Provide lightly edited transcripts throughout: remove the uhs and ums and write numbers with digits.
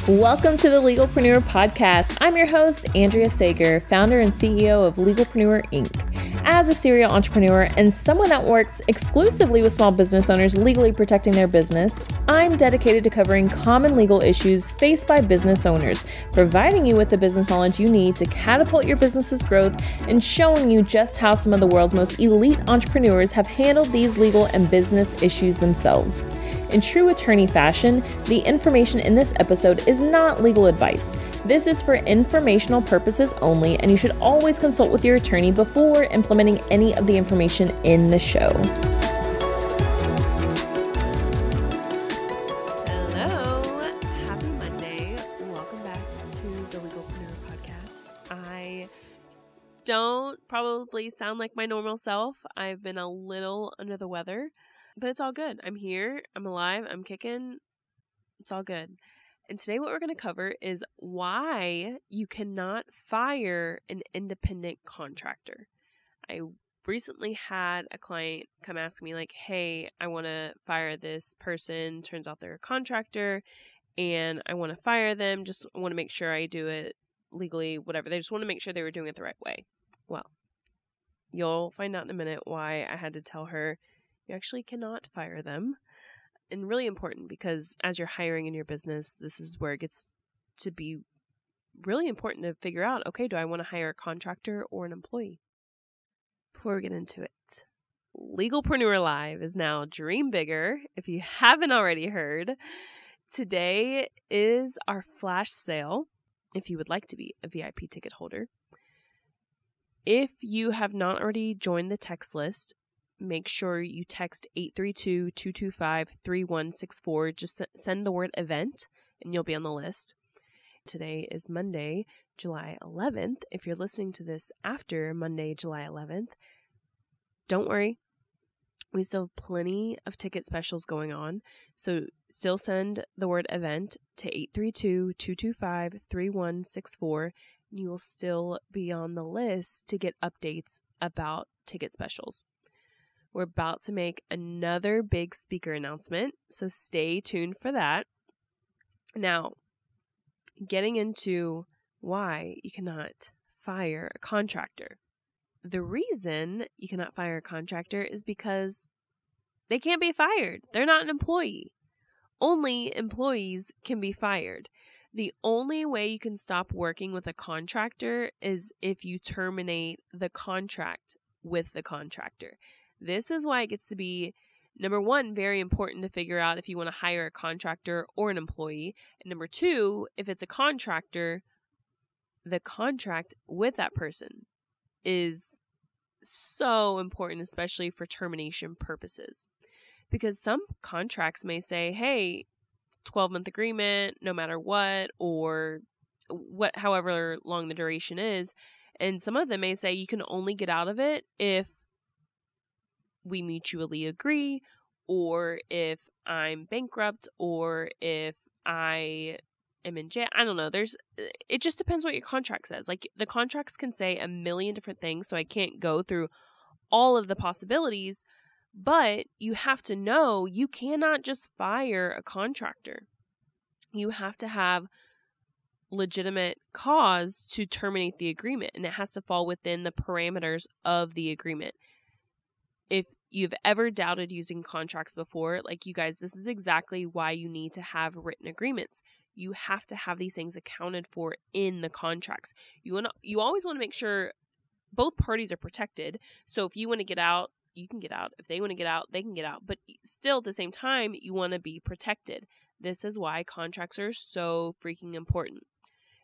Welcome to the Legalpreneur Podcast. I'm your host, Andrea Sager, founder and CEO of Legalpreneur Inc. As a serial entrepreneur and someone that works exclusively with small business owners legally protecting their business, I'm dedicated to covering common legal issues faced by business owners, providing you with the business knowledge you need to catapult your business's growth and showing you just how some of the world's most elite entrepreneurs have handled these legal and business issues themselves. In true attorney fashion, the information in this episode is not legal advice. This is for informational purposes only, and you should always consult with your attorney before implementing any of the information in the show. Hello, happy Monday. Welcome back to the Legalpreneur Podcast. I don't probably sound like my normal self. I've been a little under the weather. But it's all good. I'm here. I'm alive. I'm kicking. It's all good. And today what we're going to cover is why you cannot fire an independent contractor. I recently had a client come ask me like, hey, I want to fire this person. Turns out they're a contractor and I want to fire them. Just want to make sure I do it legally, whatever. They just want to make sure they were doing it the right way. Well, you'll find out in a minute why I had to tell her you actually cannot fire them. And really important because as you're hiring in your business, this is where it gets to be really important to figure out, okay, do I want to hire a contractor or an employee? Before we get into it, Legalpreneur Live is now Dream Bigger. If you haven't already heard, today is our flash sale if you would like to be a VIP ticket holder. If you have not already joined the text list, make sure you text 832-225-3164. Just send the word event and you'll be on the list. Today is Monday, July 11th. If you're listening to this after Monday, July 11th, don't worry. We still have plenty of ticket specials going on. So still send the word event to 832-225-3164 and you will still be on the list to get updates about ticket specials. We're about to make another big speaker announcement, so stay tuned for that. Now, getting into why you cannot fire a contractor. The reason you cannot fire a contractor is because they can't be fired. They're not an employee. Only employees can be fired. The only way you can stop working with a contractor is if you terminate the contract with the contractor. This is why it gets to be, number one, very important to figure out if you want to hire a contractor or an employee. And number two, if it's a contractor, the contract with that person is so important, especially for termination purposes. Because some contracts may say, hey, 12-month agreement, no matter what, or however long the duration is. And some of them may say you can only get out of it if we mutually agree, or if I'm bankrupt, or if I am in jail. I don't know. It just depends what your contract says. Like the contracts can say a million different things, so I can't go through all of the possibilities, but you have to know you cannot just fire a contractor. You have to have legitimate cause to terminate the agreement, and it has to fall within the parameters of the agreement. If you've ever doubted using contracts before, like you guys, this is exactly why you need to have written agreements. You have to have these things accounted for in the contracts. You always want to make sure both parties are protected. So if you want to get out, you can get out. If they want to get out, they can get out. But still, at the same time, you want to be protected. This is why contracts are so freaking important.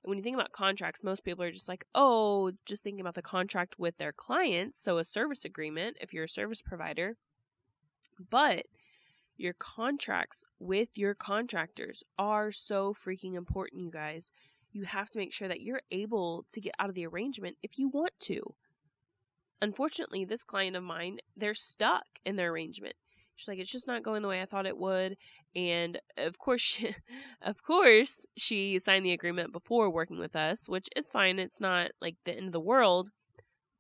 And when you think about contracts, most people are just like, oh, just thinking about the contract with their clients. So a service agreement, if you're a service provider. But your contracts with your contractors are so freaking important, you guys. You have to make sure that you're able to get out of the arrangement if you want to. Unfortunately, this client of mine, they're stuck in their arrangement. She's like, it's just not going the way I thought it would. And of course, she signed the agreement before working with us, which is fine. It's not like the end of the world,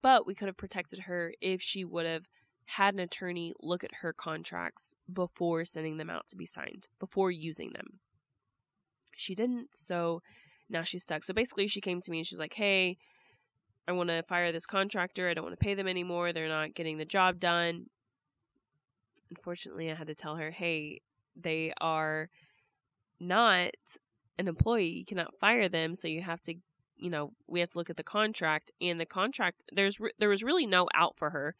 but we could have protected her if she would have had an attorney look at her contracts before sending them out to be signed, before using them. She didn't, so now she's stuck. So basically she came to me and she's like, hey, I want to fire this contractor. I don't want to pay them anymore. They're not getting the job done. Unfortunately, I had to tell her, hey, they are not an employee. You cannot fire them. So you have to, we have to look at the contract, and the contract, there was really no out for her.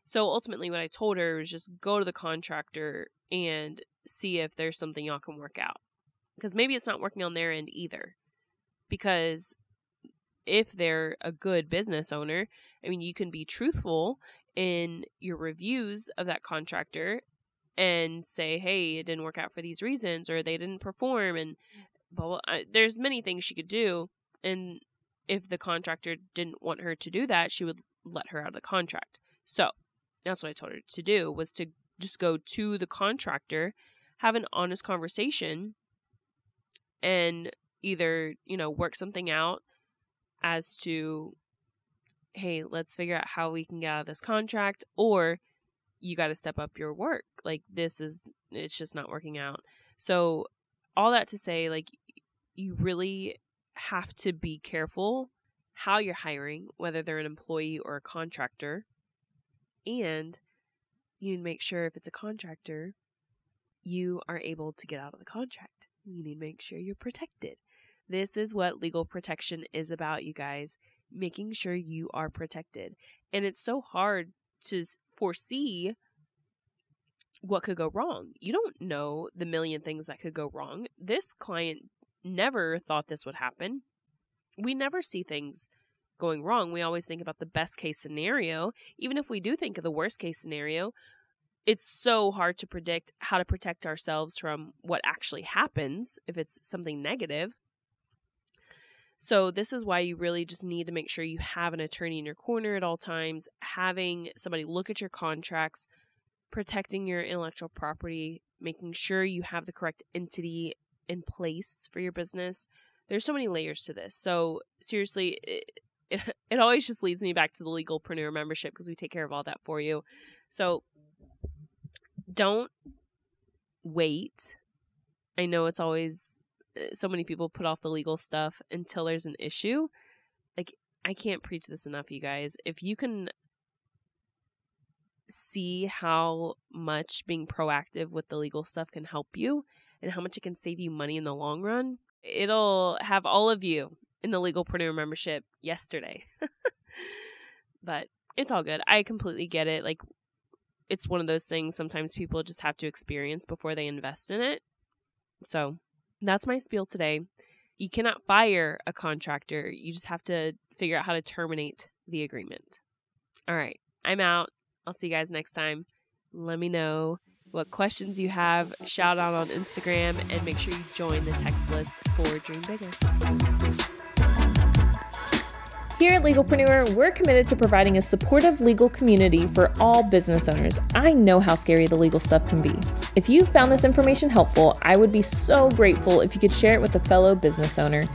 So ultimately what I told her was just go to the contractor and see if there's something y'all can work out. Because maybe it's not working on their end either. Because if they're a good business owner, I mean, you can be truthful in your reviews of that contractor and say, hey, it didn't work out for these reasons, or they didn't perform, and blah, blah. There's many things she could do. And if the contractor didn't want her to do that, she would let her out of the contract. So that's what I told her to do, was to just go to the contractor, have an honest conversation, and either, work something out as to, hey, let's figure out how we can get out of this contract, or you got to step up your work. Like, it's just not working out. So all that to say, like, you really have to be careful how you're hiring, whether they're an employee or a contractor. And you need to make sure, if it's a contractor, you are able to get out of the contract. You need to make sure you're protected. This is what legal protection is about, you guys. Making sure you are protected. And it's so hard to foresee what could go wrong. You don't know the million things that could go wrong. This client never thought this would happen. We never see things going wrong. We always think about the best case scenario. Even if we do think of the worst case scenario, it's so hard to predict how to protect ourselves from what actually happens if it's something negative. So this is why you really just need to make sure you have an attorney in your corner at all times, having somebody look at your contracts, protecting your intellectual property, making sure you have the correct entity in place for your business. There's so many layers to this. So seriously, it always just leads me back to the Legalpreneur membership, because we take care of all that for you. So don't wait. I know it's always, so many people put off the legal stuff until there's an issue. Like, I can't preach this enough, you guys. If you can see how much being proactive with the legal stuff can help you and how much it can save you money in the long run, it'll have all of you in the Legalpreneur membership yesterday. But it's all good. I completely get it. Like, it's one of those things sometimes people just have to experience before they invest in it. So that's my spiel today. You cannot fire a contractor. You just have to figure out how to terminate the agreement. All right, I'm out. I'll see you guys next time. Let me know what questions you have. Shout out on Instagram, and make sure you join the text list for Dream Bigger. Here at Legalpreneur, we're committed to providing a supportive legal community for all business owners. I know how scary the legal stuff can be. If you found this information helpful, I would be so grateful if you could share it with a fellow business owner.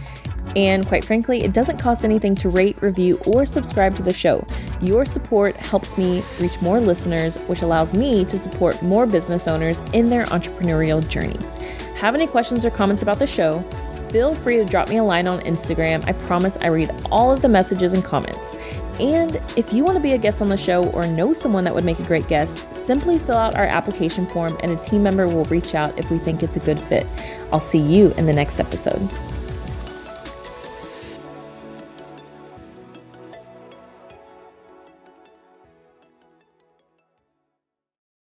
And quite frankly, it doesn't cost anything to rate, review, or subscribe to the show. Your support helps me reach more listeners, which allows me to support more business owners in their entrepreneurial journey. Have any questions or comments about the show? Feel free to drop me a line on Instagram. I promise I read all of the messages and comments. And if you want to be a guest on the show or know someone that would make a great guest, simply fill out our application form and a team member will reach out if we think it's a good fit. I'll see you in the next episode.